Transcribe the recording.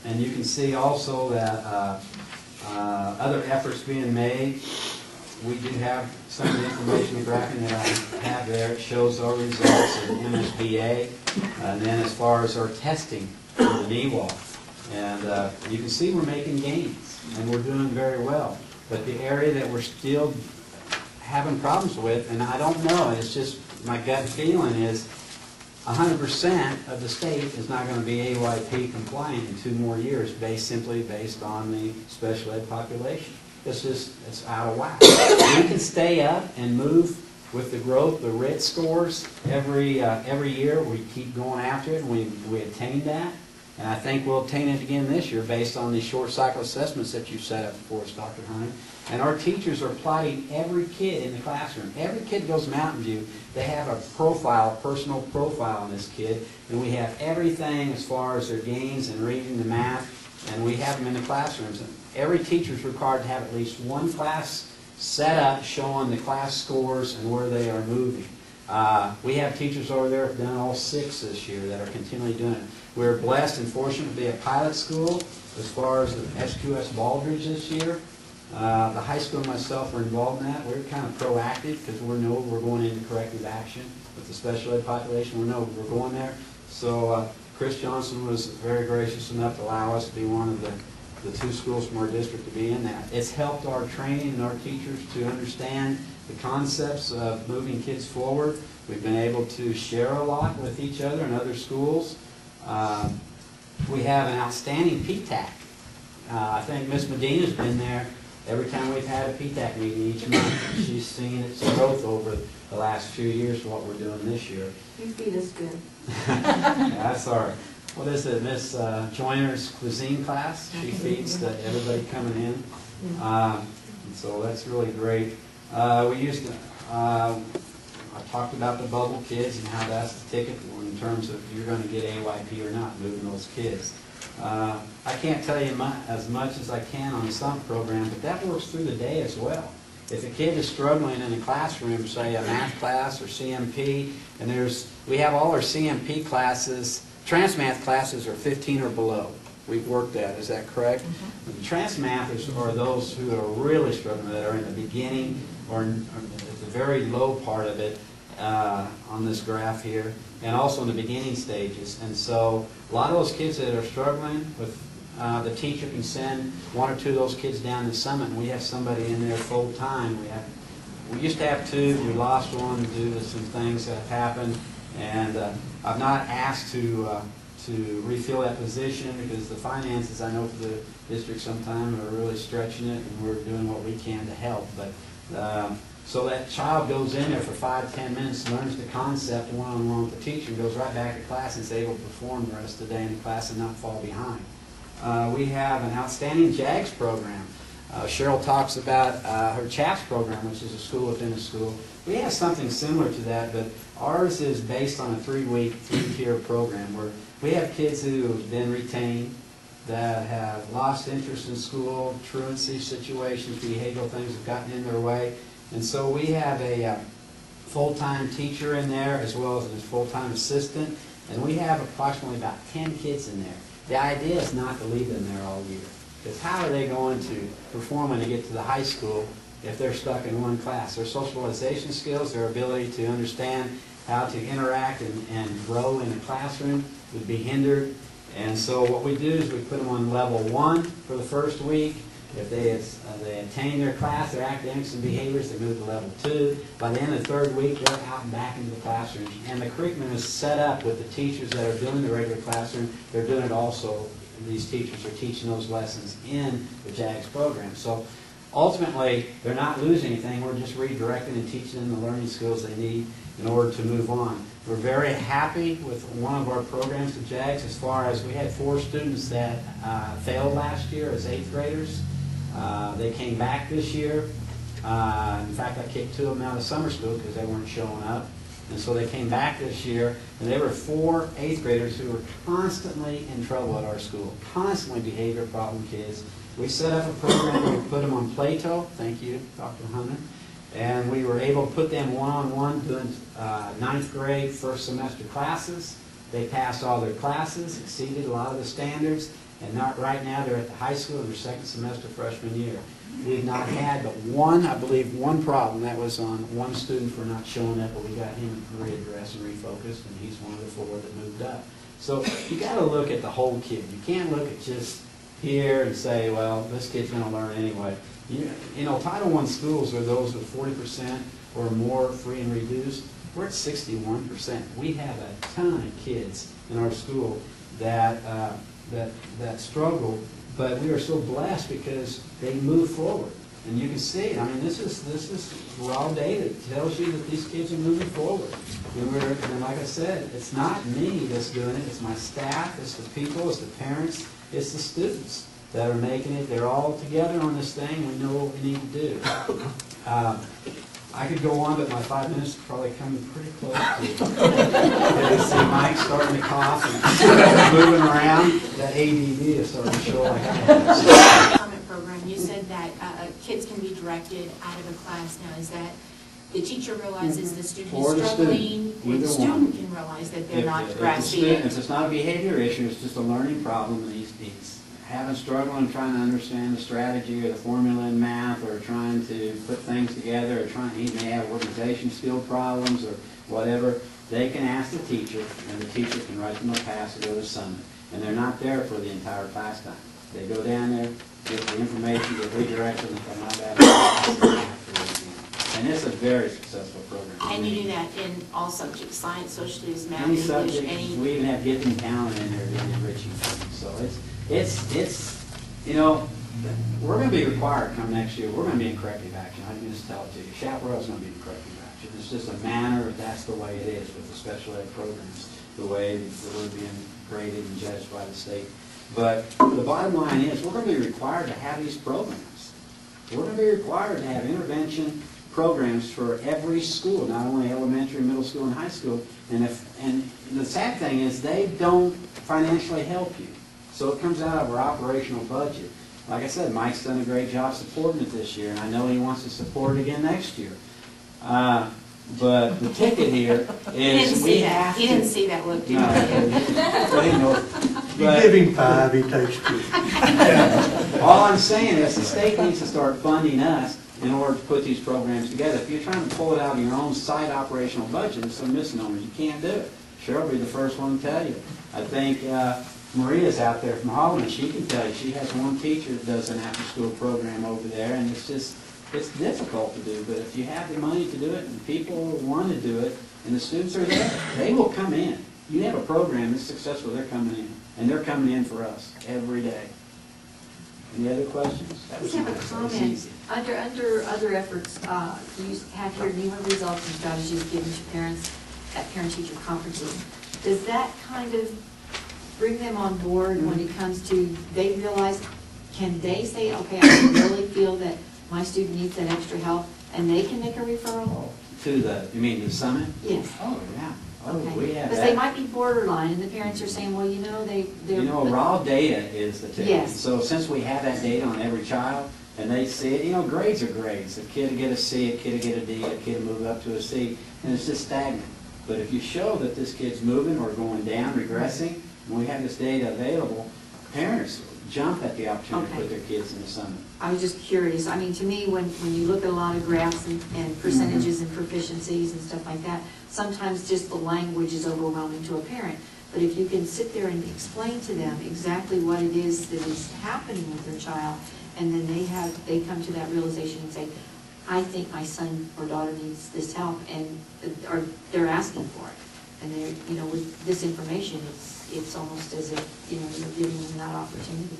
And you can see also that other efforts being made. We do have some of the information graphing that I have there. It shows our results in MSBA, and then as far as our testing for the knee wall. And you can see we're making gains, and we're doing very well. But the area that we're still having problems with, and I don't know, it's just my gut feeling is 100% of the state is not going to be AYP compliant in 2 more years, simply based on the special ed population. It's out of whack. We can stay up and move with the growth, the RIT scores every year. We keep going after it, and we attain that. And I think we'll obtain it again this year based on the short cycle assessments that you set up for us, Dr. Hunter. And our teachers are plotting every kid in the classroom. Every kid that goes to Mountain View, they have a profile, a personal profile on this kid. And we have everything as far as their gains in reading, the math, and we have them in the classrooms. And every teacher is required to have at least one class set up showing the class scores and where they are moving. We have teachers over there who have done all 6 this year that are continually doing it. We're blessed and fortunate to be a pilot school as far as the SQS Baldridge this year. The high school and myself are involved in that. We're kind of proactive because we know we're going into corrective action with the special ed population. We know we're going there. So Chris Johnson was very gracious enough to allow us to be one of the 2 schools from our district to be in that. It's helped our training and our teachers to understand the concepts of moving kids forward. We've been able to share a lot with each other and other schools. We have an outstanding PTAC. I think Miss Medina's been there every time we've had a PTAC meeting each month. She's seen its growth over the last few years for what we're doing this year. You feed us good. Yeah, that's all right. What is it, Miss Joyner's cuisine class? She feeds to everybody coming in. And so that's really great. We used to, I talked about the bubble kids and how that's the ticket in terms of you're going to get AYP or not, moving those kids. I can't tell you as much as I can on the summer program, but that works through the day as well. If a kid is struggling in a classroom, say a math class or CMP, and we have all our CMP classes, trans-math classes are 15 or below. We've worked that, is that correct? The trans-mathers are those who are really struggling, that are in the beginning or at the very low part of it on this graph here, and also in the beginning stages. And so a lot of those kids that are struggling with the teacher can send 1 or 2 of those kids down to Summit, and we have somebody in there full time. We used to have 2. We lost one due to some things that have happened, and I've not asked to refill that position because the finances, I know, for the district sometimes are really stretching it, and we're doing what we can to help. But so that child goes in there for 5-10 minutes, learns the concept one-on-one with the teacher, and goes right back to class and is able to perform the rest of the day in the class and not fall behind. We have an outstanding JAGS program. Cheryl talks about her CHAPS program, which is a school within a school. We have something similar to that, but ours is based on a 3-week, 3-tier program where we have kids who have been retained, that have lost interest in school, truancy situations, behavioral things have gotten in their way. And so we have a full-time teacher in there as well as a full-time assistant, and we have approximately about 10 kids in there. The idea is not to leave them there all year, because how are they going to perform when they get to the high school if they're stuck in one class? Their socialization skills, their ability to understand how to interact and grow in a classroom would be hindered. And so what we do is we put them on level 1 for the first week. If they attain their class, their academics and behaviors, they move to level 2. By the end of the 3rd week, they're out and back into the classroom. And the curriculum is set up with the teachers that are doing the regular classroom. They're doing it also, these teachers are teaching those lessons in the JAGS program. So ultimately, they're not losing anything. We're just redirecting and teaching them the learning skills they need in order to move on. We're very happy with one of our programs at JAGS as far as we had 4 students that failed last year as 8th graders. They came back this year. In fact, I kicked 2 of them out of summer school because they weren't showing up. And so they came back this year, and there were 4 8th graders who were constantly in trouble at our school, constantly behavior problem kids. We set up a program where we put them on Plato. Thank you, Dr. Hunter. And we were able to put them one-on-one doing 9th grade first semester classes. They passed all their classes, exceeded a lot of the standards, And not right now, they're at the high school in their second semester freshman year. We've not had but one, I believe, one problem. That was on one student for not showing up, but we got him readdressed and refocused, and he's one of the 4 that moved up. So you got to look at the whole kid. You can't look at just here and say, well, this kid's going to learn anyway. You know, Title I schools are those with 40% or more free and reduced. We're at 61%. We have a ton of kids in our school that that struggle, but we are so blessed because they move forward. And you can see it. I mean, this is raw data. It tells you that these kids are moving forward. And like I said, it's not me that's doing it. It's my staff. It's the people. It's the parents. It's the students that are making it. They're all together on this thing. We know what we need to do. I could go on, but my 5 minutes is probably coming pretty close to you see Mike starting to cough and moving around. That ADD is starting to show like comment program. You said that kids can be directed out of a class now. Is that the teacher realizes the student is struggling, or the student can realize that they're not grasping it? If it's not a behavior issue, it's just a learning problem, and he's having struggle and trying to understand the strategy or the formula in math, or trying to put things together, or he may have organization skill problems or whatever, they can ask the teacher, and the teacher can write them a pass to go to Summit. And they're not there for the entire class time. They go down there, get the information, get redirected, and come out back. And it's a very successful program. And you do that in all subjects, science, social studies, math, Any English, subject, any... we even have gifting talent in there doing enriching things. So it's you know, we're going to be required come next year. We're going to be in corrective action. I can just tell it to you. Chaparral's going to be in corrective action. It's just a manner, that's the way it is with the special ed programs, the way that we're being graded and judged by the state. But the bottom line is we're going to be required to have these programs. We're going to be required to have intervention programs for every school, not only elementary, middle school, and high school. And the sad thing is they don't financially help you. So it comes out of our operational budget. Like I said, Mike's done a great job supporting it this year, and I know he wants to support it again next year. But the ticket here is we have to... He didn't see that look, did No, You give him 5, he takes 2. All I'm saying is the state needs to start funding us in order to put these programs together. If you're trying to pull it out of your own site operational budget, it's a misnomer. You can't do it. Cheryl will be the first one to tell you. I think Maria's out there from Holland. She can tell you. She has one teacher that does an after-school program over there, and it's difficult to do. But if you have the money to do it and people want to do it and the students are there, they will come in. You have a program that's successful, they're coming in. And they're coming in for us every day. Any other questions? I just have a comment. Under other efforts, you have your NEMA results and strategies given to parents at parent-teacher conferences. Does that kind of bring them on board when it comes to, they realize, can they say, okay, I really feel that my student needs that extra help, and they can make a referral? To the, you mean the summit? Yes. Oh, yeah. Oh, Okay. we have Because that. they might be borderline, and the parents are saying, well, you know, they're... You know, raw data is the ticket. Yes. So since we have that data on every child, and they see it, you know, grades are grades. A kid will get a C, a kid will get a D, a kid will move up to a C, and it's just stagnant. But if you show that this kid's moving or going down, regressing, and we have this data available, parents jump at the opportunity to put their kids in the summit. I was just curious. I mean, to me, when you look at a lot of graphs and percentages and proficiencies and stuff like that, sometimes just the language is overwhelming to a parent. But if you can sit there and explain to them exactly what it is that is happening with their child, and then they come to that realization and say, I think my son or daughter needs this help, and or they're asking for it. And they're, you know, with this information, it's almost as if, you know, you're giving them that opportunity.